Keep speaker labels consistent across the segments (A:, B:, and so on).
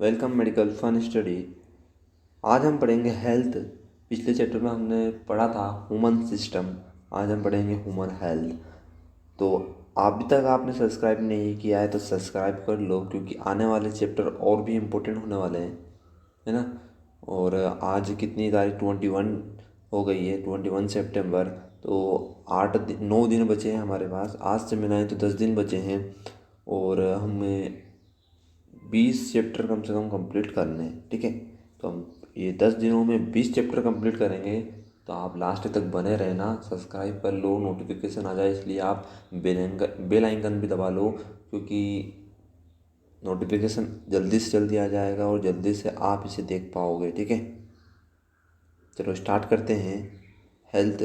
A: Welcome medical fun study. आज हम पढ़ेंगे हेल्थ। पिछले चैप्टर में हमने पढ़ा था ह्यूमन सिस्टम। आज हम पढ़ेंगे ह्यूमन हेल्थ। तो अभी तक आपने सब्सक्राइब नहीं किया है तो सब्सक्राइब कर लो, क्योंकि आने वाले चैप्टर और भी इम्पोर्टेंट होने वाले हैं, है ना। और आज कितनी तारीख 21 हो गई है, 21 सितंबर। तो 9 दिन बचे हैं हमारे पास। आज से मिलाएं तो 10 दिन बचे हैं और हमें 20 चैप्टर कम से कम कंप्लीट करने हैं, ठीक है। तो हम ये 10 दिनों में 20 चैप्टर कंप्लीट करेंगे। तो आप लास्ट तक बने रहना, सब्सक्राइब कर लो, नोटिफिकेशन आ जाए, इसलिए आप बेल आइकन भी दबा लो, क्योंकि नोटिफिकेशन जल्दी से जल्दी आ जाएगा और जल्दी से आप इसे देख पाओगे, ठीक है। चलो स्टार्ट करते हैं। हेल्थ,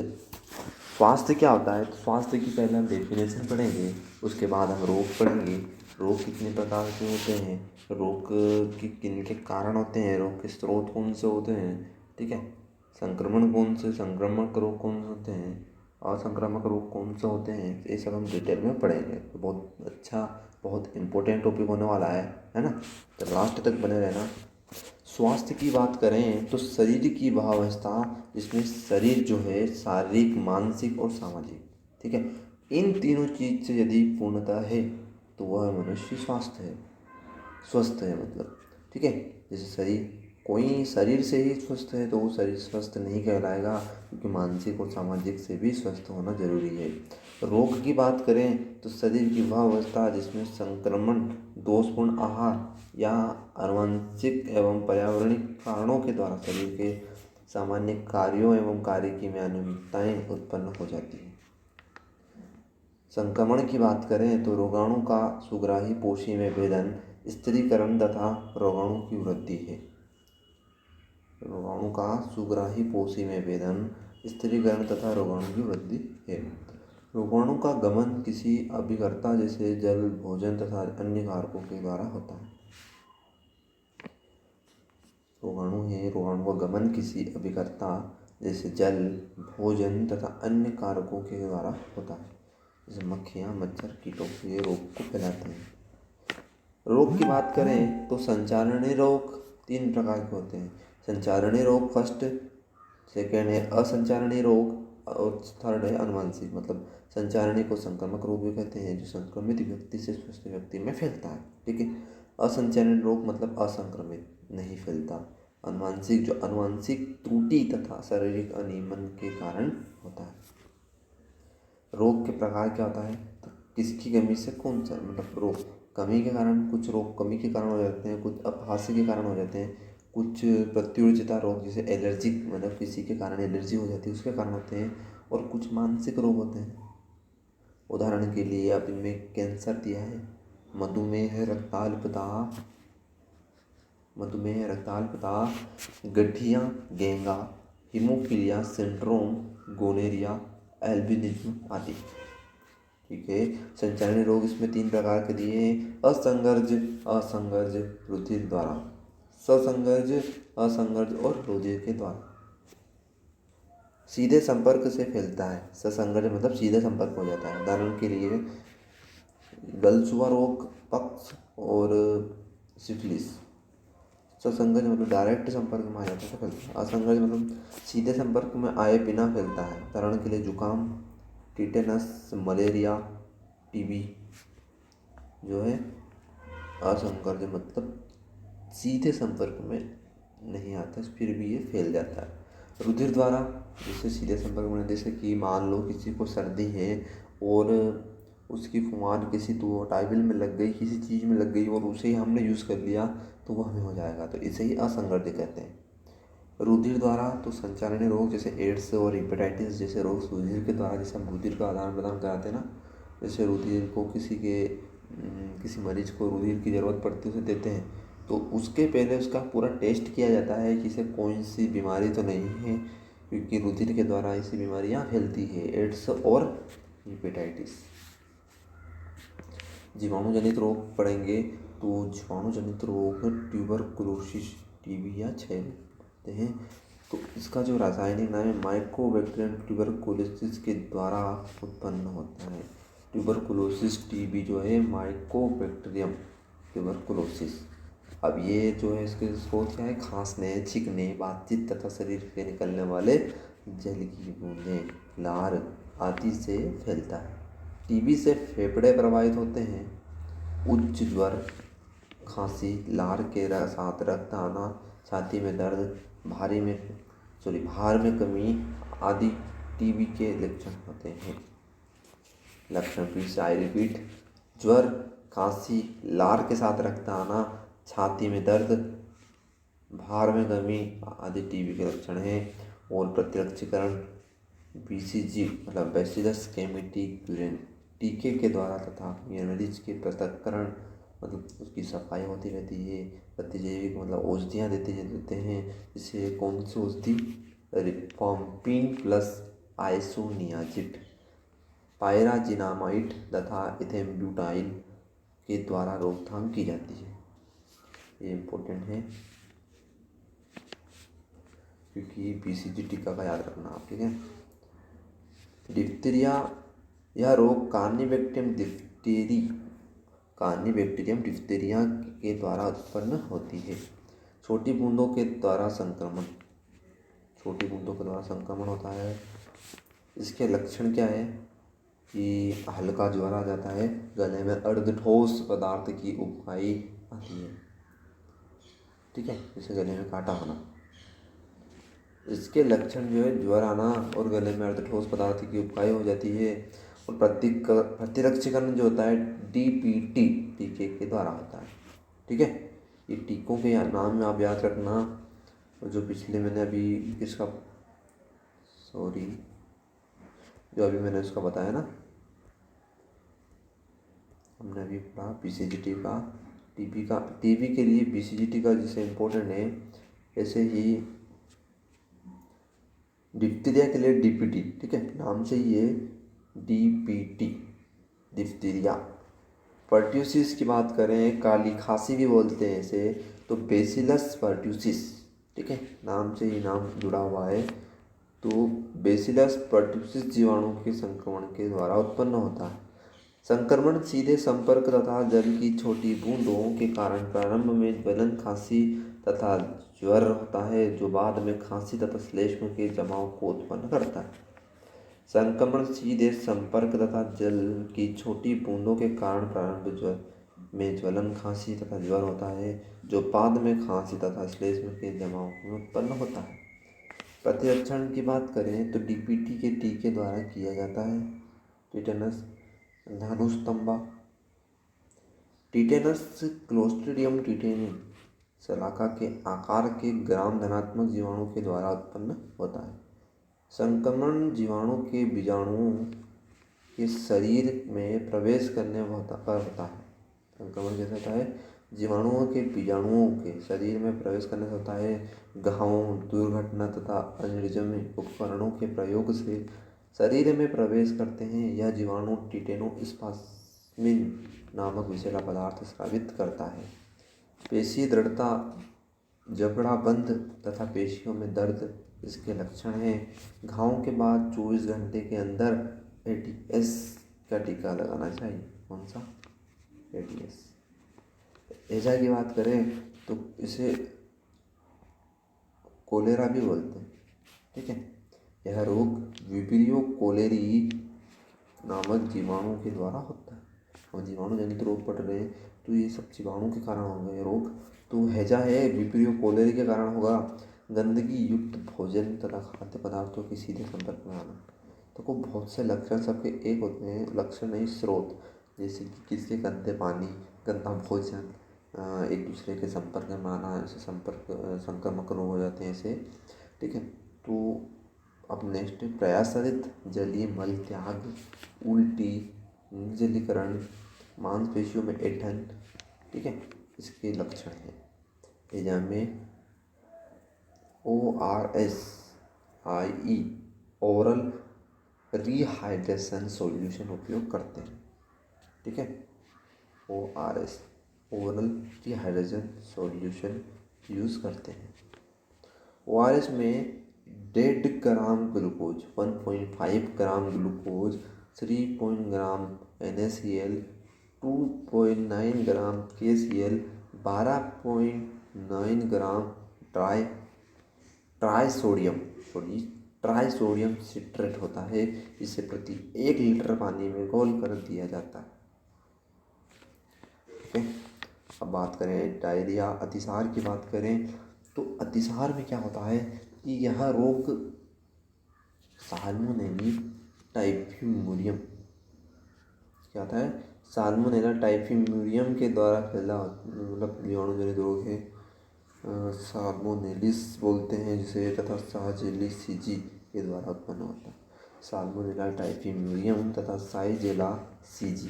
A: स्वास्थ्य क्या होता है। तो स्वास्थ्य की पहले हम डेफिनेशन पढ़ेंगे, उसके बाद हम रोग पढ़ेंगे। रोग कितने प्रकार के होते हैं, रोग के किन के कारण होते हैं, रोग के स्रोत कौन से होते हैं, ठीक है। संक्रमण कौन से, संक्रामक रोग कौन से होते हैं, असंक्रामक रोग कौन से होते हैं, ये सब हम डिटेल में पढ़ेंगे। तो बहुत अच्छा, बहुत इम्पोर्टेंट टॉपिक होने वाला है ना। तो लास्ट तक बने रहना। स्वास्थ्य की बात करें तो शरीर की वह अवस्था जिसमें शरीर जो है शारीरिक, मानसिक और सामाजिक, ठीक है, इन तीनों चीज से यदि पूर्णता है तो वह मनुष्य स्वास्थ्य है, स्वस्थ है मतलब, ठीक है। जैसे शरीर, कोई शरीर से ही स्वस्थ है तो वो शरीर स्वस्थ नहीं कहलाएगा, क्योंकि मानसिक और सामाजिक से भी स्वस्थ होना जरूरी है। रोग की बात करें तो शरीर की वह अवस्था जिसमें संक्रमण, दोषपूर्ण आहार या आनुवंशिक एवं पर्यावरणिक कारणों के द्वारा शरीर के सामान्य कार्यों एवं कार्य की में अनियमितताएं उत्पन्न हो जाती हैं। संक्रमण की बात करें तो रोगाणु का सुग्राही पोषी में भेदन, स्त्रीकरण तथा रोगाणु की वृद्धि है। रोगाणु का सुग्राही पोषी में भेदन, स्त्रीकरण तथा रोगाणु की वृद्धि है। रोगाणु का गमन किसी अभिकर्ता जैसे जल, भोजन तथा अन्य कारकों के द्वारा होता है। रोगाणु का गमन किसी अभिकर्ता जैसे जल, भोजन तथा अन्य कारकों के द्वारा होता है। जैसे मक्खियाँ, मच्छर, कीटों ये रोग को फैलाते हैं। रोग की बात करें तो संचारणीय रोग 3 प्रकार के होते हैं। संचारणीय रोग फर्स्ट, सेकेंड है असंचारणीय रोग और थर्ड है अनुवांशिक। मतलब संचारणीय को संक्रामक रोग भी कहते हैं, जो संक्रमित व्यक्ति से स्वस्थ व्यक्ति में फैलता है, ठीक है। असंचारणीय रोग मतलब असंक्रमित, नहीं फैलता। अनुवांशिक जो अनुवांशिक त्रुटि तथा शारीरिक अनियमन के कारण होता है। रोग के प्रकार क्या होता है, तो किसकी कमी से कौन सा, मतलब रोग कमी के कारण, कुछ रोग कमी के कारण हो जाते हैं, कुछ अपहास्य के कारण हो जाते हैं, कुछ प्रत्युर्जिता रोग जैसे एलर्जिक, मतलब किसी के कारण एलर्जी हो जाती है उसके कारण होते हैं, और कुछ मानसिक रोग होते हैं। उदाहरण के लिए अब इनमें कैंसर दिया है, मधुमेह, रक्ताल्पता, गठिया, गेंगा, हीमोफीलिया सिंड्रोम, गोनेरिया, एल्बिनिज्म आदि, ठीक है। संचारणीय रोग इसमें 3 प्रकार के दिए हैं। असंगर्ज रुधिर द्वारा, ससंगर्ज, असंगर्ज और रुधिर के द्वारा। सीधे संपर्क से फैलता है। ससंगर्ज मतलब सीधे संपर्क हो जाता है। उदाहरण के लिए गलसुआ रोग, पक्स और सिफिलिस। ससंगर्ज मतलब डायरेक्ट संपर्क में आ जाता है तो फैलता है। असंगर्ज मतलब सीधे संपर्क में आए बिना फैलता है। उदाहरण के लिए जुकाम, टिटेनस, मलेरिया, टीबी जो है। असंकर्ज मतलब सीधे संपर्क में नहीं आता फिर भी ये फैल जाता है। रुधिर द्वारा, जिससे सीधे संपर्क में, जैसे कि मान लो किसी को सर्दी है और उसकी फुहार किसी तो टाइबिल में लग गई, किसी चीज़ में लग गई और उसे ही हमने यूज़ कर लिया तो वो हमें हो जाएगा, तो इसे ही असंगर्ज कहते हैं। रुधिर द्वारा तो संचारणीय रोग जैसे एड्स और हेपेटाइटिस जैसे रोग रुधिर के द्वारा, जैसे हम रुधिर का आदान प्रदान कराते हैं ना, जैसे रुधिर को किसी मरीज को रुधिर की ज़रूरत पड़ती है उसे देते हैं, तो उसके पहले उसका पूरा टेस्ट किया जाता है कि इसे कौन सी बीमारी तो नहीं है, क्योंकि रुधिर के द्वारा ऐसी बीमारियां फैलती है, एड्स और हेपेटाइटिस। जीवाणुजनित रोग पढ़ेंगे तो जीवाणुजनित रोग ट्यूबरकुलोसिस, टीबी या क्षय होते हैं। तो इसका जो रासायनिक नाम है माइकोबैक्टीरियम ट्यूबरकुलोसिस के द्वारा उत्पन्न होता है। ट्यूबरकुलोसिस टीबी जो है माइकोबैक्टीरियम ट्यूबरकुलोसिस अब ये जो है इसके स्रोत क्या है, खांसने, छींकने, बातचीत तथा शरीर से निकलने वाले जल की बूंदें, लार आदि से फैलता है। टीबी से फेफड़े प्रभावित होते हैं। उच्च ज्वर, खांसी, लार के साथ रक्त आना, छाती में दर्द, भार में कमी आदि टीबी के लक्षण होते हैं। लक्षण फिर से आई रिपीट, ज्वर, खांसी, लार के साथ रक्त आना, छाती में दर्द, भार में कमी आदि टीबी के लक्षण हैं। और प्रतिरक्षीकरण बीसीजी मतलब बैसिलस कैमिटी ग्यूरेन टीके के द्वारा तथा मरीज के पृथक्करण मतलब उसकी सफाई होती रहती है। प्रतिजैविक मतलब औषधियाँ देते हैं। जिससे कौन सी औषधि, रिफॉम्पिन प्लस आइसोनियाजिड, पायराजिनामाइड तथा इथेम्ब्यूटाइल के द्वारा रोकथाम की जाती है। ये इम्पोर्टेंट है क्योंकि बीसीजी टीका का याद रखना आप, ठीक है। डिप्थीरिया, यह रोग कार्निबैक्टीरियम डिप्थीरिया के द्वारा उत्पन्न होती है। छोटी बूंदों के द्वारा संक्रमण होता है। इसके लक्षण क्या है कि हल्का ज्वर आ जाता है, गले में अर्ध ठोस पदार्थ की उबकाई आती है, ठीक है, जैसे गले में कांटा होना। इसके लक्षण जो है ज्वर आना और गले में अर्ध ठोस पदार्थ की उबकाई हो जाती है। और प्रतिरक्षीकरण जो होता है डीपीटी टीके के द्वारा होता है, ठीक है। ये टीकों के नाम में आप याद रखना। और जो पिछले मैंने अभी किसका जो अभी मैंने उसका बताया ना, हमने अभी पढ़ा बीसीजी का, टीबी के लिए बीसीजी का जैसे इम्पोर्टेंट है, ऐसे ही डिप्थीरिया के लिए डीपीटी, ठीक है, नाम से ही है डीपीटी, डिप्थीरिया। पर्ट्यूसिस की बात करें, काली खांसी भी बोलते हैं इसे, तो बेसिलस पर्ट्यूसिस, ठीक है, नाम से ही नाम जुड़ा हुआ है। तो बेसिलस पर्ट्यूसिस जीवाणु के संक्रमण के द्वारा उत्पन्न होता है। संक्रमण सीधे संपर्क तथा जल की छोटी बूंदों के कारण प्रारंभ में ज्वलन, खांसी तथा ज्वर होता है, जो बाद में खांसी तथा श्लेष्म के जमाव को उत्पन्न करता है। संक्रमण सीधे संपर्क तथा जल की छोटी बूंदों के कारण प्रारंभ में ज्वलन, खांसी तथा ज्वर होता है, जो बाद में खांसी तथा श्लेष्म के जमाव में उत्पन्न होता है। प्रतिरक्षण की बात करें तो डीपीटी के टीके द्वारा किया जाता है। टिटेनस, धनुस्तंभा, टिटेनस क्लोस्ट्रिडियम टिटेनी शलाका के आकार के ग्राम धनात्मक जीवाणु के द्वारा उत्पन्न होता है। संक्रमण जीवाणु के बीजाणुओं के शरीर में प्रवेश करने पर होता है। संक्रमण कैसे होता है, जीवाणुओं के बीजाणुओं के शरीर में प्रवेश करने से होता है। घावों, दुर्घटना तथा अनिर्जमी उपकरणों के प्रयोग से शरीर में प्रवेश करते हैं। यह जीवाणु टिटेनोस्पाज्मिन नामक विषैला पदार्थ स्रावित करता है। पेशी दृढ़ता, जबड़ा बंद तथा पेशियों में दर्द इसके लक्षण हैं। घावों के बाद 24 घंटे के अंदर एटीएस का टीका लगाना चाहिए। कौन सा, एटीएस। हैजा की बात करें तो इसे कोलेरा भी बोलते हैं, ठीक है। यह रोग विब्रियो कोलेरी नामक जीवाणु के द्वारा होता है। और जीवाणु जनित रोग पड़ रहे हैं तो ये सब जीवाणु के कारण हो गए रोग। तो हैजा है विब्रियो कोलेरी के कारण होगा। गंदगी युक्त भोजन तथा खाद्य पदार्थों के सीधे संपर्क में आना। तो को बहुत से लक्षण सबके एक होते हैं, लक्षण नहीं स्रोत, जैसे कि किसके गंदे पानी, गंदा भोजन, एक दूसरे के संपर्क में आना, ऐसे संक्रामक रोग हो जाते हैं ऐसे, ठीक है। तो अब नेक्स्ट प्रयासरित जलीय मल त्याग, उल्टी, निर्जलीकरण, मांसपेशियों में ऐंठन, ठीक है, इसके लक्षण हैं। हैजा में ORS IE oral rehydration solution उपयोग करते हैं, ठीक है। ORS oral rehydration solution use करते हैं। ORS में 1.5 ग्राम ग्लूकोज, 1.5 ग्राम ग्लूकोज, 3 ग्राम NaCl, 2.9 ग्राम KCl 12.9 ग्राम ट्राइसोडियम ट्राइसोडियम सिट्रेट होता है। इसे प्रति 1 लीटर पानी में घोल कर दिया जाता है। ठीक है, अब बात करें डायरिया अतिसार की बात करें तो अतिसार में क्या होता है कि यह रोग साल्मोनेला टाइफिमुरियम क्या होता है, साल्मोनेला टाइफिमुरियम के द्वारा फैला मतलब जीवाणुजनित रोग है। साल्मोनेलिस बोलते हैं जिसे, तथा साइजेलिस सीजी के द्वारा उत्पन्न होता है। साल्मोनेला टाइफिमुरियम तथा साइजेला सीजी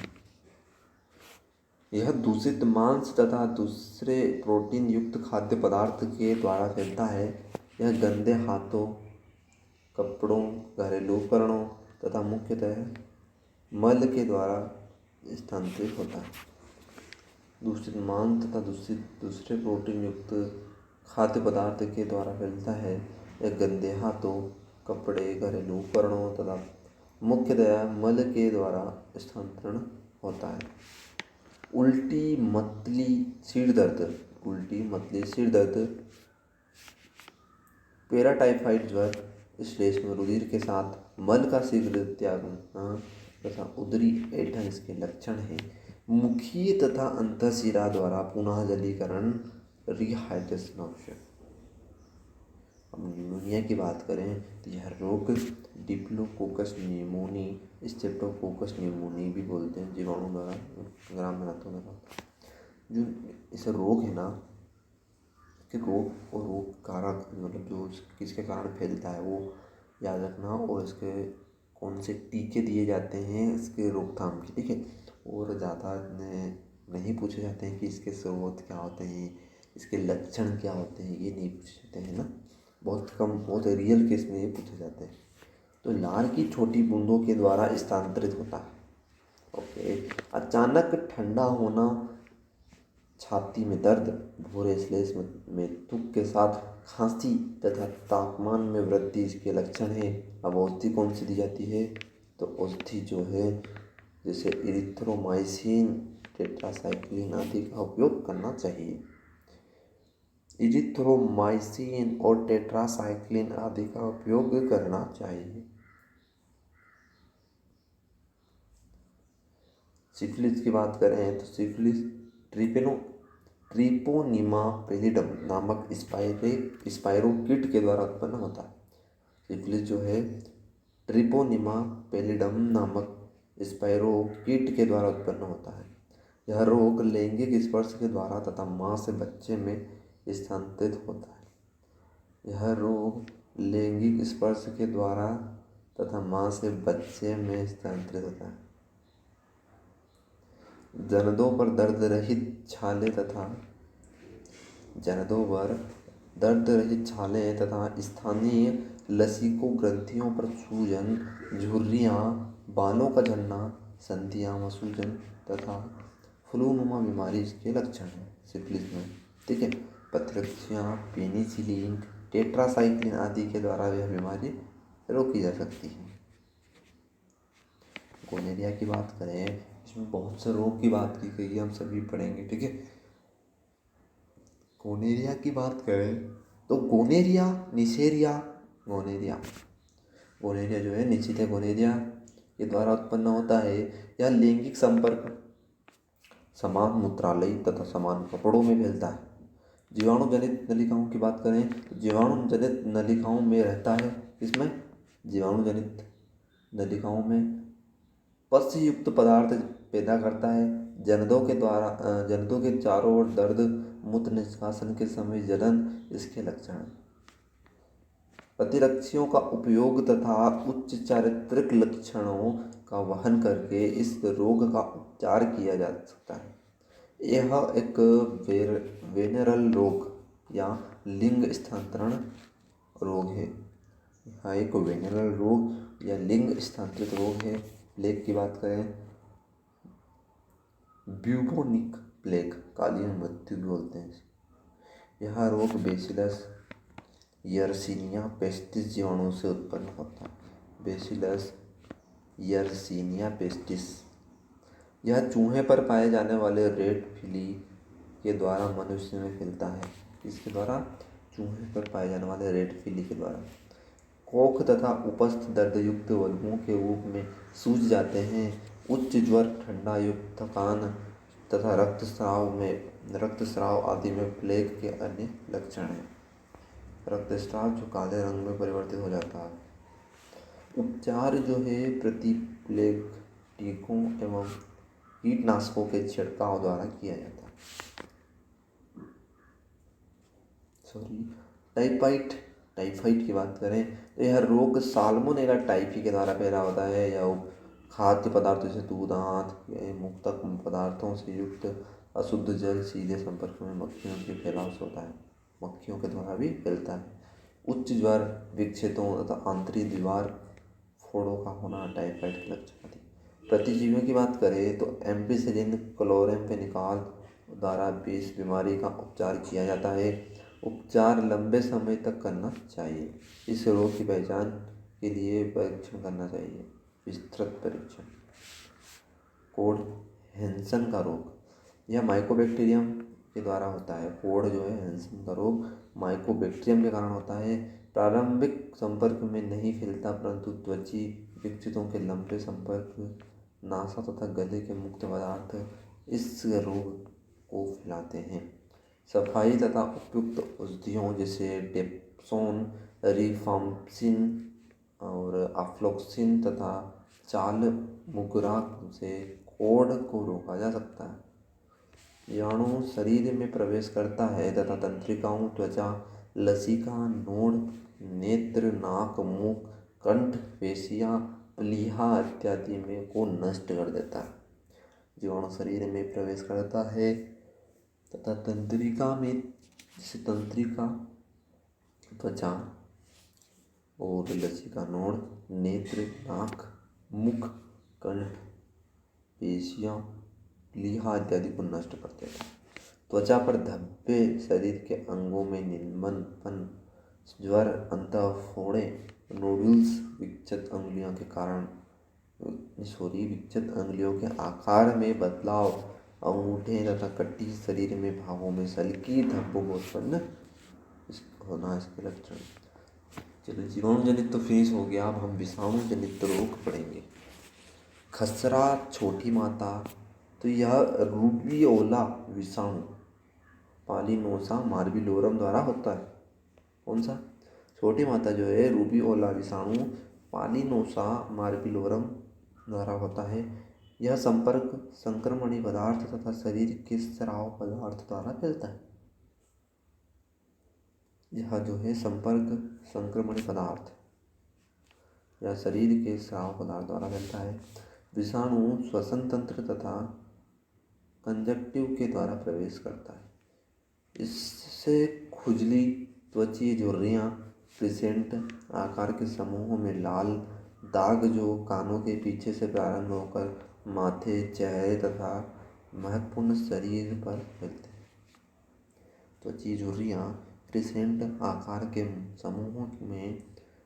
A: यह दूषित मांस तथा दूसरे प्रोटीन युक्त खाद्य पदार्थ के द्वारा फैलता है। यह गंदे हाथों, कपड़ों, घरेलू उपकरणों तथा मुख्यतः मल के द्वारा स्थानांतरित होता है। दूषित मांस तथा दूसरे प्रोटीन युक्त खाद्य पदार्थ के द्वारा फैलता है। यह गंदे हाथों, कपड़े, घरेलू उपकरणों तथा मुख्यतः मल के द्वारा स्थानांतरण होता है। उल्टी, मतली, सिर दर्द, पैराटाइफाइड ज्वर, श्लेष्म रुधिर के साथ मल का शीघ्र त्यागना तथा उदरी ऐंठन इसके लक्षण हैं। मुखीय तथा अंतःशिरा द्वारा पुनः जलीकरण, रिहाइड्रेशन आवश्यक। अब निमोनिया की बात करें तो यह रोग डिप्लोकोकस निमोनी, स्ट्रेप्टोकोकस निमोनी भी बोलते हैं, जीवाणु द्वारा ग्राम हाथों द्वारा जो इस रोग है ना कि रोग और रोग कारक मतलब जो किसके कारण फैलता है वो याद रखना, और इसके कौन से टीके दिए जाते हैं इसके रोकथाम की। ठीक है, और ज़्यादा नहीं पूछे जाते हैं कि इसके स्रोत क्या होते हैं, इसके लक्षण क्या होते हैं, ये नहीं पूछे जाते हैं ना, बहुत कम, बहुत रियल केस में ये पूछे जाते हैं। तो लार की छोटी बूंदों के द्वारा स्थानांतरित होता है। ओके, अचानक ठंडा होना, छाती में दर्द, भूरे श्लेष्म में थूक के साथ खांसी तथा तापमान में वृद्धि इसके लक्षण हैं। अब औषधि कौन सी दी जाती है तो औषधि जो है जैसे इरिथ्रोमाइसिन, टेट्रासाइक्लिन आदि का उपयोग करना चाहिए। इरिथ्रोमाइसिन और टेट्रासाइक्लिन आदि का उपयोग करना चाहिए। सिफिलिस की बात करें तो सिफिलिस ट्रिपोनिमा पेलिडम नामक स्पाइरोकीट के द्वारा उत्पन्न होता है। सिफिलिस जो है ट्रिपोनिमा पेलिडम नामक स्पाइरोकीट के द्वारा उत्पन्न होता है। यह रोग लैंगिक स्पर्श के द्वारा तथा मां से बच्चे में स्थानांतरित होता है। यह रोग लैंगिक स्पर्श के द्वारा तथा मां से बच्चे में स्थानांतरित होता है। जनदों पर दर्द रहित छाले तथा स्थानीय लसीको ग्रंथियों पर सूजन, झुर्रियाँ, बालों का झड़ना, संधियाँ व सूजन तथा फ्लूनुमा बीमारी इसके लक्षण हैं सिफिलिस में। ठीक है, प्रतिरक्षाएं पेनिसिलिन, टेट्रासाइक्लिन आदि के द्वारा यह बीमारी रोकी जा सकती है। गोनेरिया की बात करें, इसमें बहुत से रोग की बात की गई है, हम सभी पढ़ेंगे। ठीक है, गोनेरिया की बात करें तो गोनेरिया, निसेरिया, गोनेरिया जो है निश्चित गोनेरिया के द्वारा उत्पन्न होता है। यह लैंगिक संपर्क, समान मूत्रालय तथा समान कपड़ों में फैलता है। जीवाणु जनित नलिकाओं की बात करें तो जीवाणु जनित नलिकाओं में रहता है। इसमें जीवाणु जनित नलिकाओं में पस्य युक्त पदार्थ पैदा करता है। जनदों के चारों ओर दर्द, मूत्र निष्कासन के समय जलन इसके लक्षण हैं। प्रतिरक्षियों का उपयोग तथा उच्च चारित्रिक लक्षणों का वहन करके इस रोग का उपचार किया जा सकता है। यह एक वेनेरल रोग या लिंग स्थानांतरण रोग है। यह एक वेनेरल रोग या लिंग स्थानांतरित रोग है। प्लेग की बात करें, ब्यूबोनिक प्लेग, काली मृत्यु भी बोलते हैं। यह रोग बेसिलस यर्सीनिया पेस्टिस जीवाणु से उत्पन्न होता है। बेसिलस यर्सीनिया पेस्टिस यह चूहे पर पाए जाने वाले रेड फ्ली के द्वारा मनुष्य में फैलता है। इसके द्वारा चूहे पर पाए जाने वाले रेड फीली के द्वारा। कोख तथा उपस्थ दर्दयुक्त बल्बों के रूप में सूज जाते हैं। उच्च ज्वर, ठंडा युक्त थकान तथा रक्तस्राव आदि में प्लेग के अन्य लक्षण हैं। रक्तस्राव जो काले रंग में परिवर्तित हो जाता है। उपचार जो है प्लेग टीकों एवं कीटनाशकों के छिड़काव द्वारा किया जाता है। टाइफाइड की बात करें तो यह रोग साल्मोनेला टाइफी के द्वारा पैदा होता है। यह खाद्य पदार्थों जैसे दूध, आंत के मुक्तक पदार्थों से युक्त अशुद्ध जल सीधे संपर्क में मक्खियों के फैलाव से होता है। मक्खियों के द्वारा भी फैलता है। उच्च ज्वर, विक्षेपों तथा आंतरिक दीवार फोड़ों का होना टाइफाइड के लक्षण आदि। प्रतिजीवियों की बात करें तो एम्पिसिलिन, क्लोराम्फेनिकोल द्वारा इस बीमारी का उपचार किया जाता है। उपचार लंबे समय तक करना चाहिए। इस रोग की पहचान के लिए परीक्षण करना चाहिए। विस्तृत परीक्षण। कोढ़, हैंसन का रोग, यह माइकोबैक्टीरियम के द्वारा होता है। कोढ़ जो है हैंसन का रोग माइकोबैक्टीरियम के कारण होता है। प्रारंभिक संपर्क में नहीं फैलता, परंतु त्वची विक्षितों के लंबे संपर्क, नासा तथा गले के मुक्त पदार्थ इस रोग को फैलाते हैं। सफाई तथा उपयुक्त औषधियों जैसे डेप्सोन, रिफाम्पिसिन और अफ्लोक्सिन तथा चाल मुगरा से कोढ़ को रोका जा सकता है। जीवाणु शरीर में प्रवेश करता है तथा तंत्रिकाओं, त्वचा, लसिका, नोड, नेत्र, नाक, मुख, कंठ, पेशियां, प्लीहा इत्यादि में को नष्ट कर देता है। जीवाणु शरीर में प्रवेश करता है तथा तंत्रिका में, जैसे तंत्रिका, त्वचा और लसिका, नोड, नेत्र, नाक, मुख, कंठ, पेशियां, प्लीहा इत्यादि को नष्ट कर देता है। त्वचा पर धब्बे, शरीर के अंगों में नीलमनपन, ज्वर, अंतः फोड़े, नोड्यूल्स, विक्षत अंगुलियों के आकार में बदलाव, अंगूठे तथा कटी शरीर में भागों में सल्की धब्बों को उत्पन्न होना इसके लक्षण। चलिए, जीवाणु जनित तो फिनिश हो गया। अब हम विषाणु जनित रोग पढ़ेंगे। खसरा, छोटी माता, तो यह रूबियोला विषाणु पालिनोसा मार्बिलोरम द्वारा होता है। कौन सा? छोटी माता जो है रूबियोला विषाणु पालिनोसा मार्बिलोरम द्वारा होता है। यह संपर्क संक्रमणीय पदार्थ तथा शरीर के स्राव पदार्थ द्वारा फैलता है। यह जो है संपर्क संक्रमणीय पदार्थ या शरीर के स्राव पदार्थ द्वारा फैलता है। विषाणु श्वसन तंत्र तथा कंजक्टिव के द्वारा प्रवेश करता है। इससे खुजली, त्वचीय झुर्रियाँ, क्रिसेंट आकार के समूहों में लाल दाग जो कानों के पीछे से प्रारंभ होकर माथे, चेहरे तथा महत्वपूर्ण शरीर पर फैलते हैं। त्वचीय झुर्रियाँ, क्रिसेंट आकार के समूहों में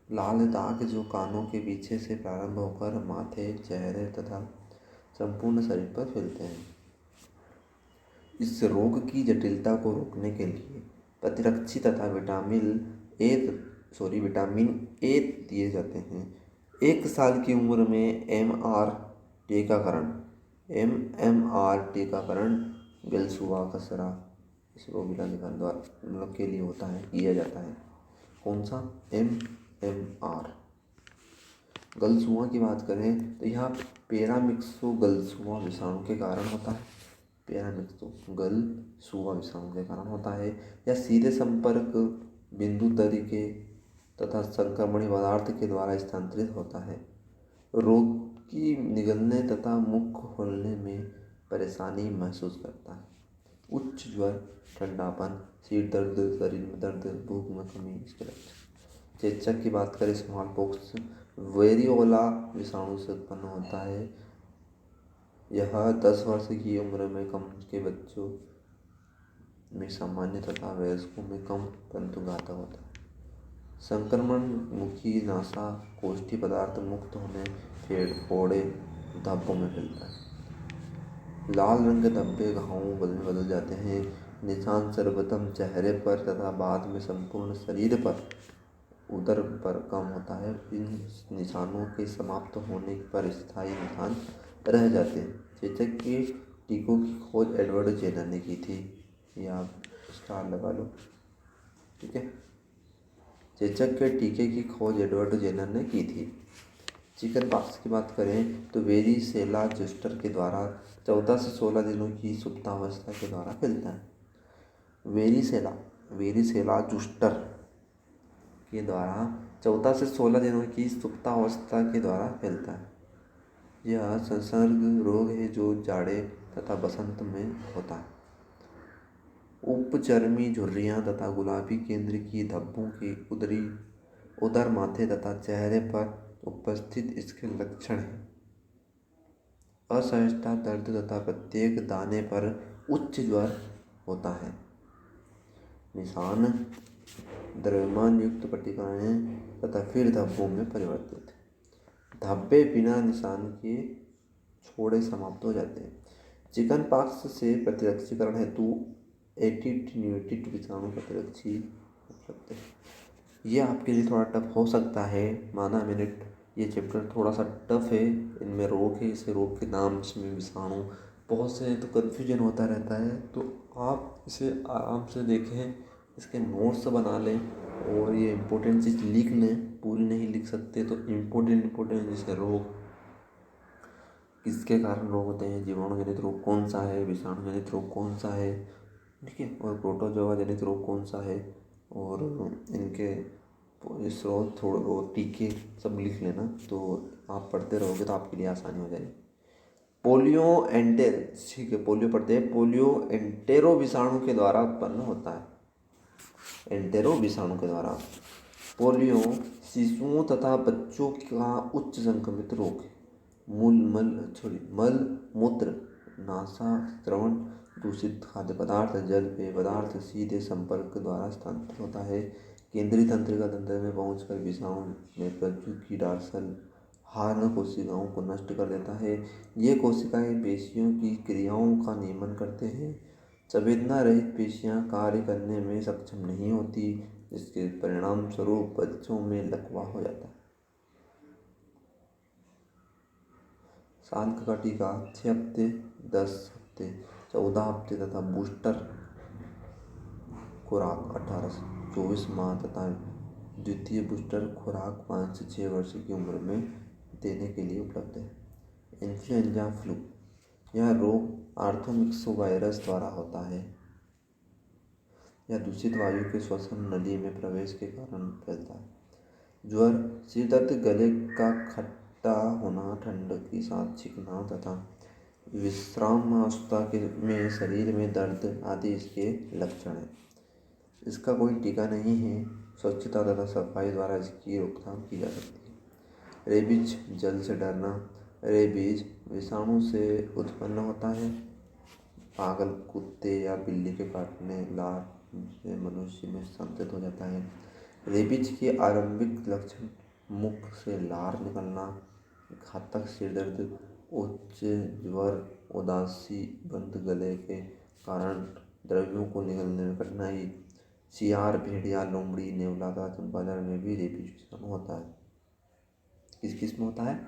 A: लाल दाग जो कानों के पीछे से प्रारंभ होकर माथे, चेहरे तथा संपूर्ण शरीर पर फैलते हैं। इस रोग की जटिलता को रोकने के लिए प्रतिरक्षी तथा विटामिन ए दिए जाते हैं। 1 साल की उम्र में MMR टीकाकरण गलसुआ, खसरा, इस रोगिला निदान द्वारा के लिए होता है, किया जाता है। कौन सा? MMR। गलसुआ की बात करें तो यह पैरामिक्सो गलसुआ विषाणु के कारण होता है। गलसुआ विषाणु के कारण होता है। यह सीधे संपर्क बिंदु तरीके तथा संक्रमणीय पदार्थ के द्वारा स्थानांतरित होता है। रोगी निगलने तथा मुख खोलने में परेशानी महसूस करता है। उच्च ज्वर, ठंडापन, सिर दर्द, शरीर में दर्द, भूख में कमी इसके लक्षण। चेचक की बात करें, स्मॉल पॉक्स वेरियोला विषाणु से उत्पन्न होता है। यह 10 वर्ष की उम्र में कम के बच्चों में सामान्य तथा वयस्कों में कम परंतु घातक होता है। संक्रमण मुखी, नासा, कोष्ठी पदार्थ मुक्त होने, फोड़े, धब्बों में फैलता है। लाल रंग के धब्बे घावों में बदल जाते हैं। निशान सर्वप्रथम चेहरे पर तथा बाद में संपूर्ण शरीर पर, उदर पर कम होता है। इन निशानों के समाप्त होने पर स्थायी निशान रह जाते हैं। चेचक के टीकों की खोज एडवर्ड जेनर ने की थी। ये आप स्टार लगा लो, ठीक है। चेचक के टीके की खोज एडवर्ड जेनर ने की थी। चिकन पॉक्स की बात करें तो वेरिसेला जोस्टर के द्वारा 14 से 16 दिनों की सुप्तावस्था के द्वारा फैलता है। वेरिसेला जोस्टर के द्वारा 14 से 16 दिनों की सुप्तावस्था के द्वारा फैलता है। यह संसर्ग रोग है जो जाड़े तथा बसंत में होता है। उपचर्मी झुर्रियाँ तथा गुलाबी केंद्र की धब्बों की उदर माथे तथा चेहरे पर उपस्थित इसके लक्षण हैं। असहजता, दर्द तथा प्रत्येक दाने पर उच्च ज्वर होता है। निशान द्रव्यमान युक्त पट्टिकाएँ तथा फिर धब्बों में परिवर्तित। धब्बे बिना निशान के छोड़े समाप्त हो जाते हैं। चिकन पॉक्स से प्रतिरक्षीकरण हेतु एटीन्यूएटेड विषाणु प्रतिरक्षी उपलब्ध है। ये आपके लिए थोड़ा टफ हो सकता है, माना मैंने। ये चैप्टर थोड़ा सा टफ है, इनमें रोग है, इसे रोग के नाम, इसमें विषाणु बहुत से, तो कन्फ्यूजन होता रहता है। तो आप इसे आराम से देखें, इसके नोट्स बना लें और ये इम्पोर्टेंट चीज़ लिख लें। पूरी नहीं लिख सकते तो इम्पोर्टेंट जैसे रोग, किसके कारण रोग होते हैं, जीवाणु जनित रोग कौन सा है, विषाणु जनित रोग कौन सा है, ठीक है, और प्रोटोजोआ जनित रोग कौन सा है, और इनके स्रोत थोड़े और टीके सब लिख लेना। तो आप पढ़ते रहोगे तो आपके लिए आसानी हो जाएगी। पोलियो एंटेर, ठीक है, पोलियो पढ़ते हैं। पोलियो एंटेरो विषाणु के द्वारा उत्पन्न होता है। एंटेरो विषाणु के द्वारा। पोलियो शिशुओं तथा बच्चों का उच्च संक्रमित रोग है। मल मूत्र, नासा स्रवण, दूषित खाद्य पदार्थ, जल, पेय पदार्थ सीधे संपर्क द्वारा स्थानांतरित होता है। केंद्रीय तंत्रिका तंत्र में पहुंचकर विषाणु में प्रज्वल डार्सल हार्न कोशिकाओं को नष्ट कर देता है। ये कोशिकाएं पेशियों की क्रियाओं का नियमन करते हैं। संवेदना रहित पेशियां कार्य करने में सक्षम नहीं होती, जिसके परिणाम स्वरूप बच्चों में लकवा हो जाता है। शांत का टीका 6 हफ्ते, 10 हफ्ते, 14 हफ्ते तथा बूस्टर खुराक 18 से 24 माह तथा द्वितीय बूस्टर खुराक 5 से 6 वर्ष की उम्र में देने के लिए उपलब्ध है। इन्फ्लुएंजा फ्लू, यह रोग आर्थोमिक्सोवायरस द्वारा होता है। यह दूषित वायु के श्वसन नली में प्रवेश के कारण फैलता है। ज्वर, सिर दर्द, गले का खट्टा होना, ठंड के साथ छींकना तथा विश्रामावस्था में शरीर में दर्द आदि इसके लक्षण हैं। इसका कोई टीका नहीं है। स्वच्छता तथा सफाई द्वारा इसकी रोकथाम की जा सकती है। रेबीज, जल से डरना। रेबीज विषाणु से उत्पन्न होता है। पागल कुत्ते या बिल्ली के काटने लार से मनुष्य में स्थानांतरित हो जाता है। रेबीज के आरंभिक लक्षण मुख से लार निकलना, घातक सिर दर्द, उच्च ज्वर, उदासी, बंद गले के कारण द्रव्यों को निकलने में कठिनाई। सियार, भेड़िया, लोमड़ी, नेवला का चंपादर में भी रेबीज विषाणु होता है। किस में होता है?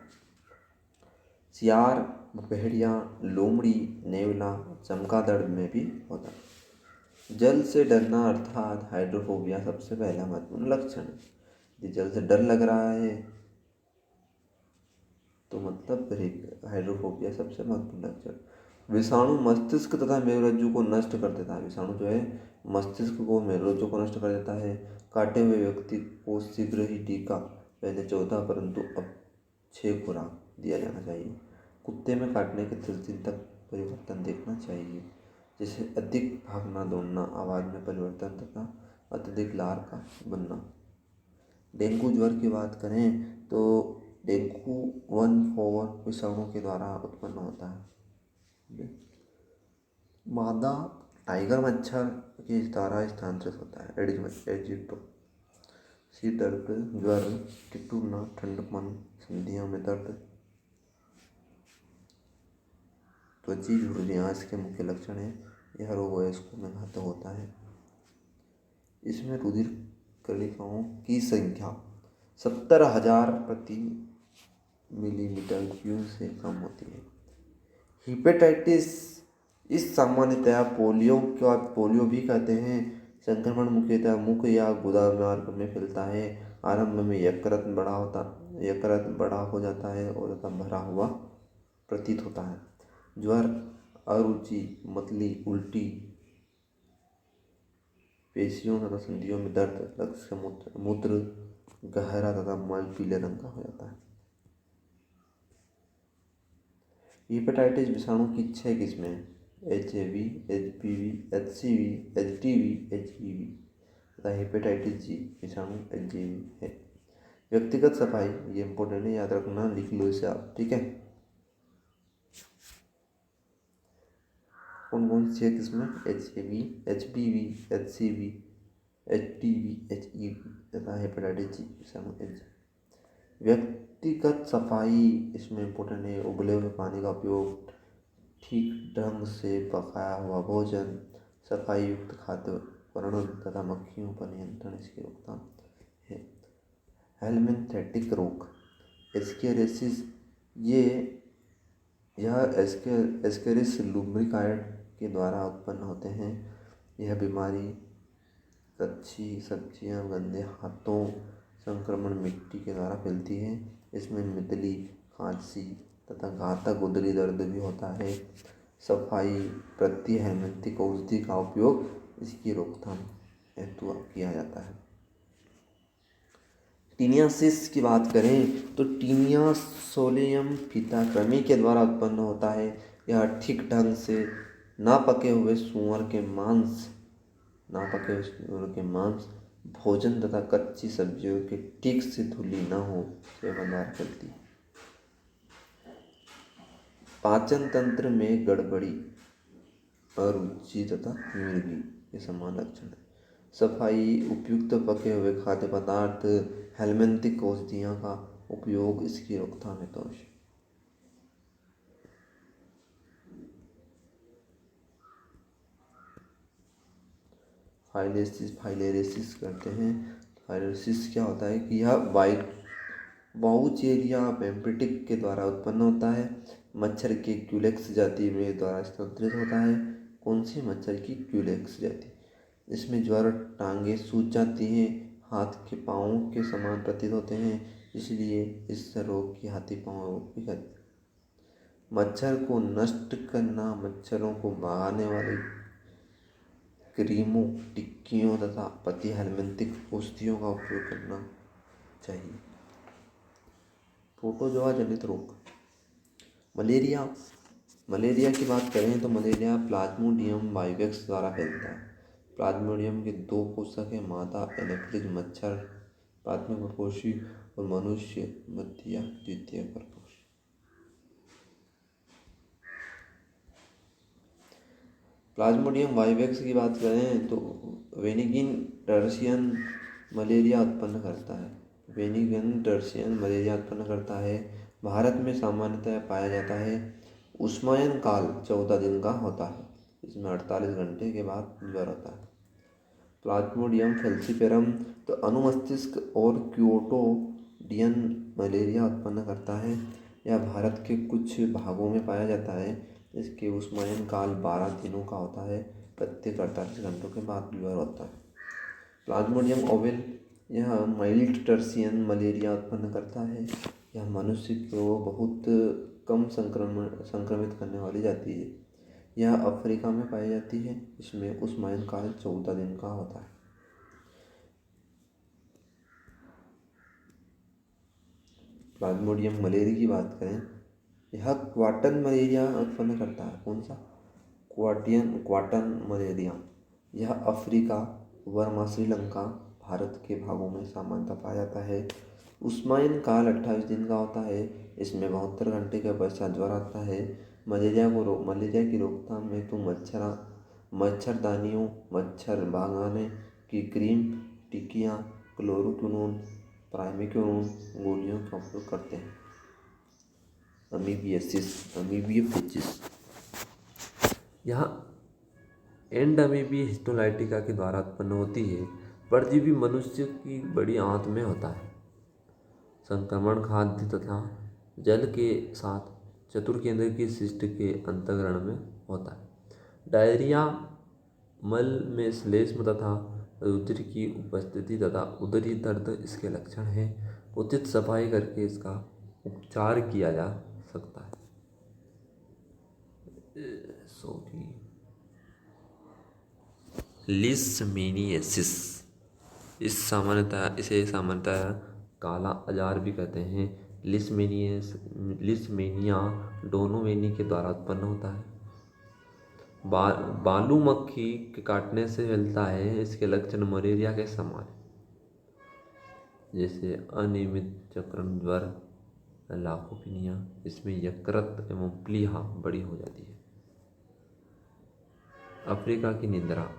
A: सियार, भेड़िया, लोमड़ी, नेवला, चमगादड़ में भी होता है। जल से डरना अर्थात हाइड्रोफोबिया सबसे पहला महत्वपूर्ण लक्षण है। यदि जल से डर लग रहा है तो मतलब हाइड्रोफोबिया सबसे महत्वपूर्ण लक्षण। विषाणु मस्तिष्क तथा मेरुरज्जु को नष्ट कर देता है। विषाणु जो है मस्तिष्क को, मेरुरज्जु को नष्ट कर देता है। काटे हुए व्यक्ति को शीघ्र ही टीका, पहले 14 परंतु अब 6 खुराक दिया जाना चाहिए। कुत्ते में काटने के 10 दिन तक परिवर्तन देखना चाहिए, जैसे अधिक भागना दौड़ना, आवाज़ में परिवर्तन तथा अत्यधिक लार का बनना। डेंगू ज्वर की बात करें तो डेंगू 1-4 विषाणु के द्वारा उत्पन्न होता है। मादा टाइगर मच्छर के द्वारा स्थानांतरित होता है। एजिप्टो, सिर दर्द, ज्वर, टिटूना, ठंडपन, संधियों में दर्द, त्वची झुर्रियाँ इसके मुख्य लक्षण हैं। यह रोग वयस्कों में घातक होता है। इसमें रुधिर कणिकाओं की संख्या 70,000 प्रति मिलीमीटर क्यूब से कम होती है। हिपेटाइटिस इस सामान्यतया पोलियो भी कहते हैं। संक्रमण मुख्यतः मुख या गुदा मार्ग में फैलता है। आरंभ में यकृत बड़ा हो जाता है और तथा भरा हुआ प्रतीत होता है। ज्वर, अरुचि, मतली, उल्टी, पेशियों तथा संधियों में दर्द, रक्त से मूत्र गहरा तथा मल पीले रंग का हो जाता है। हेपेटाइटिस विषाणु की 6 किस्में हैं: HAV, HPV, HCV, HDV, HEV तथा हेपेटाइटिस जी विषाणु HGV है। व्यक्तिगत सफाई, ये इंपॉर्टेंट है, याद रखना, लिख लो इसे आप, ठीक है। कौन कौन सी 6 किस्में? HAV, HPV, HCV, HDV, HEV तथा हेपेटाइटिस जी विषाणु HGV। व्यक्तिगत सफाई इसमें इम्पोर्टेंट है। उबले हुए पानी का उपयोग, ठीक ढंग से पकाया हुआ भोजन, सफाई युक्त खाद्य उपकरण तथा मक्खियों पर नियंत्रण इसकी रोकथाम है। हेलमिंथेटिक रोग, एस्केरियासिस, यह एस्केरिस लुब्रिकाइड के द्वारा उत्पन्न होते हैं। यह बीमारी कच्ची सब्जियां, गंदे हाथों, संक्रमण मिट्टी के द्वारा फैलती है। इसमें मितली, खांसी तथा घातक उदरी दर्द भी होता है। सफाई प्रति हेलमिंथिक औषधि का उपयोग इसकी रोकथाम हेतु किया जाता है। टीनियासिस की बात करें तो टीनिया सोलियम फीता कृमि के द्वारा उत्पन्न होता है। यह ठीक ढंग से ना पके हुए सूअर के मांस, भोजन तथा कच्ची सब्जियों के ठीक से धुली न हो सेवन द्वारा फैलती है। पाचन तंत्र में गड़बड़ी, अरुचि तथा मिर्गी ये समान लक्षण है। सफाई, उपयुक्त पके हुए खाद्य पदार्थ, हेलमिंथिक औषधियों का उपयोग इसकी रोकथाम हेतु आवश्यक। फाइलेरियासिस करते हैं। फाइलेरियासिस क्या होता है कि यह बाउचेरिया पेम्प्रिटिक के द्वारा उत्पन्न होता है। मच्छर के क्यूलेक्स जाति में द्वारा स्थानांतरित होता है। कौन सी मच्छर की? क्यूलेक्स जाति। इसमें ज्वर, टांगें सूज जाती हैं, हाथ के पाँवों के समान प्रतीत होते हैं, इसलिए इस रोग की हाथी पाँव रोग भी कहते हैं। मच्छर को नष्ट करना, मच्छरों को भगाने वाली क्रीमों, टिक्कियों तथा प्रति हेलमिंथिक औषधियों का उपयोग करना चाहिए। प्रोटोजोआ जनित रोग, मलेरिया की बात करें तो मलेरिया प्लाज्मोडियम वाइवेक्स द्वारा फैलता है। प्लाज्मोडियम के 2 पोषक हैं, मादा एनोफिलिस मच्छर प्राथमिक परपोषी और मनुष्य मध्य द्वितीय परपोषी। प्लाज्मोडियम वाइवेक्स की बात करें तो वेनिगिन टर्सियन मलेरिया उत्पन्न करता है। भारत में सामान्यतः पाया जाता है। उष्मायन काल 14 दिन का होता है। इसमें 48 घंटे के बाद ज्वर होता है। प्लाज्मोडियम फैल्सिफेरम तो अनुमस्तिष्क और क्यूटोडियन मलेरिया उत्पन्न करता है। यह भारत के कुछ भागों में पाया जाता है। इसके उष्मायन काल 12 दिनों का होता है। प्रत्येक 48 घंटों के बाद ज्वर होता है। प्लाज्मोडियम ओवेल, यह माइल्ड टर्सियन मलेरिया उत्पन्न करता है। यह मनुष्य को बहुत कम संक्रमित करने वाली जाति है। यह अफ्रीका में पाई जाती है। इसमें उष्मायन काल 14 दिन का होता है। प्लाज्मोडियम मलेरिया की बात करें, यह क्वाटन मलेरिया उत्पन्न करता है। कौन सा? Quartan malaria. यह अफ्रीका, बर्मा, श्रीलंका, भारत के भागों में सामान्यतः पाया जाता है। उष्मायन काल 28 दिन का होता है। इसमें 72 घंटे के पश्चात ज्वर आता है। मलेरिया की रोकथाम में तो मच्छरदानियों, मच्छर भगाने की क्रीम, टिक्कियाँ, क्लोरोक्विनोन, प्राइमेक्विनोन गोलियों का उपयोग करते हैं। अमीबियासिस, यह एंडमीबी हिस्टोलाइटिका के द्वारा उत्पन्न होती है। परजीवी मनुष्य की बड़ी आंत में होता है। संक्रमण खाद्य तथा जल के साथ चतुर्केंद्र की शिष्ट के अंतःकरण में होता है। डायरिया, मल में श्लेष्म तथा रुधिर की उपस्थिति तथा उदरी दर्द इसके लक्षण हैं। उचित सफाई करके इसका उपचार किया जा सकता है। लीशमैनियासिस, इसे सामान्यतः काला अजार भी कहते हैं। लिस्मेनिया डोनोवेनी के द्वारा उत्पन्न होता है। बालू मक्खी के काटने से फैलता है। इसके लक्षण मलेरिया के समान हैं, जैसे अनियमित चक्रण, ज्वर, लाकोपिनिया। इसमें यकृत एवं प्लीहा बड़ी हो जाती है। अफ्रीका की निद्रा,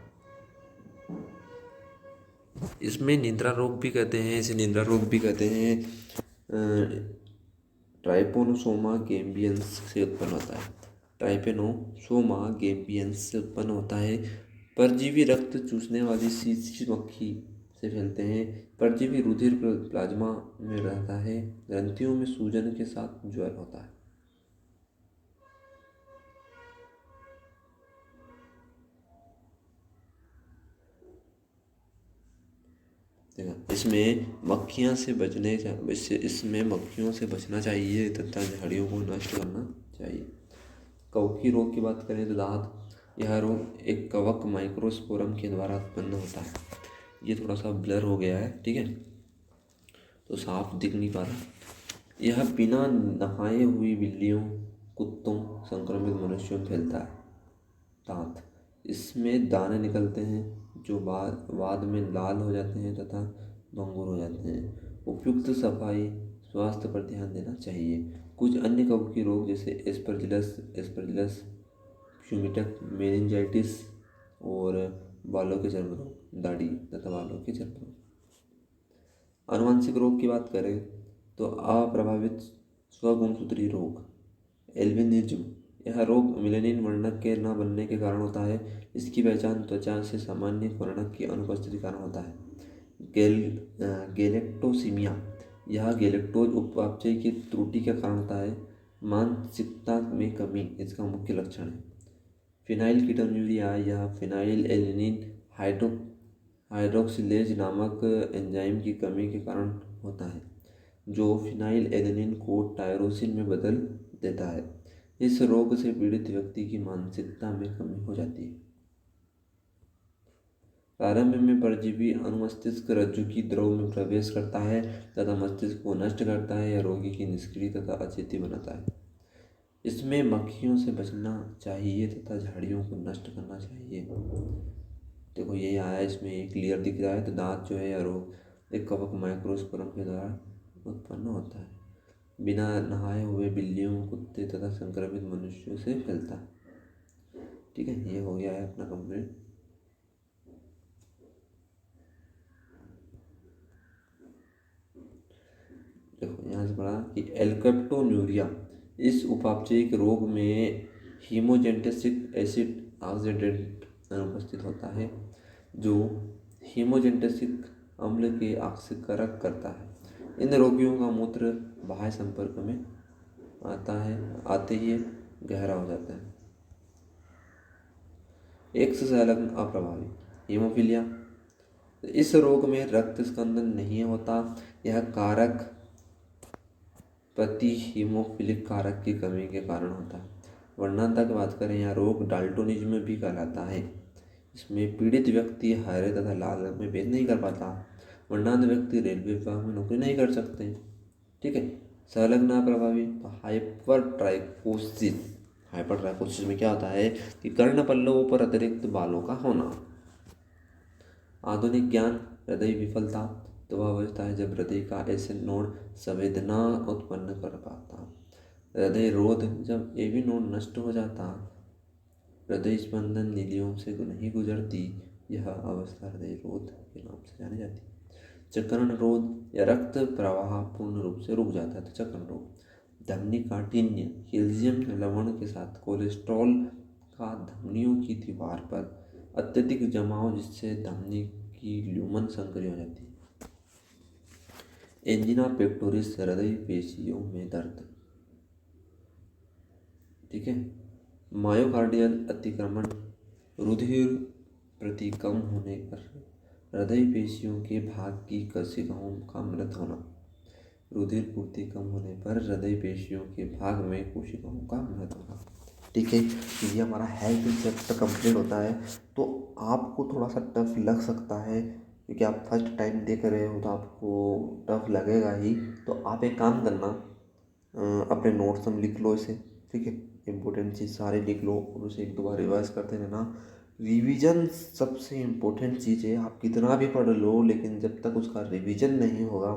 A: इसमें निद्रा रोग भी कहते हैं। इसे निद्रा रोग भी कहते हैं। ट्राइपोनोसोमा गैम्बियंस से उत्पन्न होता है। ट्राइपेनोसोमा गैम्बियंस से उत्पन्न होता है। परजीवी रक्त चूसने वाली शीशी मक्खी से फैलते हैं। परजीवी रुधिर प्लाज्मा में रहता है। ग्रंथियों में सूजन के साथ ज्वर होता है। इसमें मक्खियों से बचना चाहिए तथा झाड़ियों को नष्ट करना चाहिए। कवकी रोग की बात करें तो दांत, यह रोग एक कवक माइक्रोस्पोरम के द्वारा उत्पन्न होता है। ये थोड़ा सा ब्लर हो गया है, ठीक है, तो साफ दिख नहीं पा रहा। यह बिना नहाए हुई बिल्लियों, कुत्तों, संक्रमित मनुष्यों में फैलता है। दांत, इसमें दाने निकलते हैं जो बाद में लाल हो जाते हैं तथा भंगुर हो जाते हैं। उपयुक्त सफाई स्वास्थ्य पर ध्यान देना चाहिए। कुछ अन्य कवकी रोग जैसे एस्परजिलस फ्यूमिटक, मेनिंजाइटिस और बालों के चर्म रोग, दाढ़ी तथा बालों के चर्म रोग। आनुवंशिक रोग की बात करें तो अप्रभावित स्वगुणसूत्री रोग, एल्बिनिज्म। यह रोग मेलानिन वर्णक के न बनने के कारण होता है। इसकी पहचान त्वचा से सामान्य वर्णक की अनुपस्थिति के कारण होता है। गैलेक्टोसीमिया, यह गैलेक्टोज उपापचय की त्रुटि के कारण होता है। मानसिकता में कमी इसका मुख्य लक्षण है। फिनाइल कीटोन्यूरिया, यह फिनाइल एलेनिन हाइड्रोक्सिलेज नामक एंजाइम की कमी के कारण होता है, जो फिनाइल एलेनिन को टायरोसिन में बदल देता है। इस रोग से पीड़ित व्यक्ति की मानसिकता में कमी हो जाती है। प्रारंभ में परजीवी अनुमस्तिष्क रज्जु की द्रव में प्रवेश करता है तथा मस्तिष्क को नष्ट करता है या रोगी की निष्क्रिय तथा अचेती बनाता है। इसमें मक्खियों से बचना चाहिए तथा झाड़ियों को नष्ट करना चाहिए। देखो यही आया, इसमें एक क्लियर दिख रहा है। तो दांत जो है या रोग एक कवक माइक्रोस्पोरम के द्वारा उत्पन्न होता है। बिना नहाए हुए बिल्लियों, कुत्ते तथा संक्रमित मनुष्यों से फैलता है। ठीक है, ये हो गया है अपना कंप्लीट। देखो यहाँ से पढ़ा कि एल्केप्टोन्यूरिया, इस उपापचयिक रोग में हीमोजेंटेसिक एसिड ऑक्सीडेंट अनुपस्थित होता है, जो हीमोजेंटेसिक अम्ल के ऑक्सीकरण करता है। इन रोगियों का मूत्र बाह्य संपर्क में आते ही गहरा हो जाता है। एक से संलग्न अप्रभावी हीमोफीलिया, इस रोग में रक्त स्कंदन नहीं होता। यह कारक प्रति हीमोफिलिक कारक की कमी के कारण होता है। वर्णनता की बात करें, यह रोग डाल्टोनिज्म भी कहलाता है। इसमें पीड़ित व्यक्ति हरे तथा लाल रंग में भेद नहीं कर पाता। वर्णनांत व्यक्ति रेलवे विभाग में नौकरी नहीं कर सकते। ठीक है, संलग्न अप्रभावी तो हाइपरट्राइकोसिस में क्या होता है कि कर्ण पल्लवों पर अतिरिक्त बालों का होना। आधुनिक ज्ञान, हृदय विफलता तो वह अवस्था है जब हृदय का ऐसे नोड संवेदना उत्पन्न कर पाता। हृदय रोध, जब ये भी नोड नष्ट हो जाता, हृदय स्पंदन नीलियों से नहीं गुजरती, यह अवस्था हृदय रोध के नाम से जानी जाती है। चक्रण रोध या रक्त प्रवाह पूर्ण रूप से रुक जाता है तो चक्रण रोग। धमनी काठिन्य, कैल्शियम लवण के साथ कोलेस्ट्रॉल का धमनियों की दीवार पर अत्यधिक जमाव जिससे धमनी की ल्यूमन संकरी हो जाती है। एंजिना पेक्टोरिस हृदय पेशियों में दर्द, ठीक है। मायोकार्डियल अतिक्रमण, रुधिर प्रति कम होने पर हृदय पेशियों के भाग की कोशिकाओं का मृत होना। रुधिर पूर्ति कम होने पर हृदय पेशियों के भाग में कोशिकाओं का मृत होना, ठीक है। ये हमारा हेल्थ चैप्टर कंप्लीट होता है। तो आपको थोड़ा सा टफ लग सकता है क्योंकि आप फर्स्ट टाइम देख रहे हो तो आपको टफ लगेगा ही। तो आप एक काम करना, अपने नोट्स में लिख लो इसे, ठीक है। इम्पोर्टेंट चीज़ सारे लिख लो और उसे एक दो बार रिवाइज करते रहना। रिवीजन सबसे इम्पोर्टेंट चीज़ है। आप कितना भी पढ़ लो लेकिन जब तक उसका रिवीजन नहीं होगा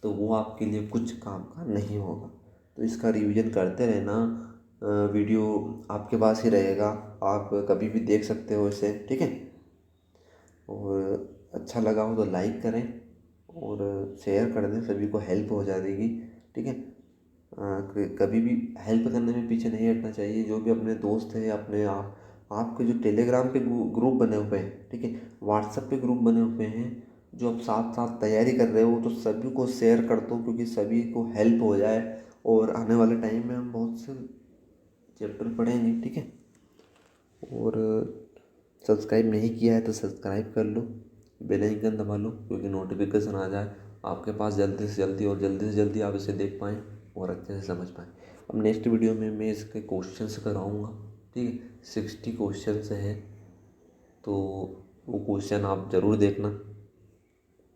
A: तो वो आपके लिए कुछ काम का नहीं होगा। तो इसका रिवीजन करते रहना। वीडियो आपके पास ही रहेगा, आप कभी भी देख सकते हो इसे, ठीक है। और अच्छा लगा हो तो लाइक करें और शेयर कर दें, सभी को हेल्प हो जाएगी, ठीक है। कभी भी हेल्प करने में पीछे नहीं हटना चाहिए। जो भी अपने दोस्त हैं, अपने आपके जो टेलीग्राम पे ग्रुप बने हुए हैं, ठीक है, व्हाट्सएप पे ग्रुप बने हुए हैं, जो आप साथ साथ तैयारी कर रहे हो तो सभी को शेयर कर दो क्योंकि सभी को हेल्प हो जाए। और आने वाले टाइम में हम बहुत से चैप्टर पढ़ेंगे, ठीक है। और सब्सक्राइब नहीं किया है तो सब्सक्राइब कर लो, बेल आइकन दबा लो क्योंकि नोटिफिकेशन आ जाए आपके पास जल्दी से जल्दी, और जल्दी से जल्दी आप इसे देख पाएँ और अच्छे से समझ पाएँ। अब नेक्स्ट वीडियो में मैं इसके क्वेश्चंस कराऊंगा, ठीक है। 60 क्वेश्चंस है तो वो क्वेश्चन आप ज़रूर देखना।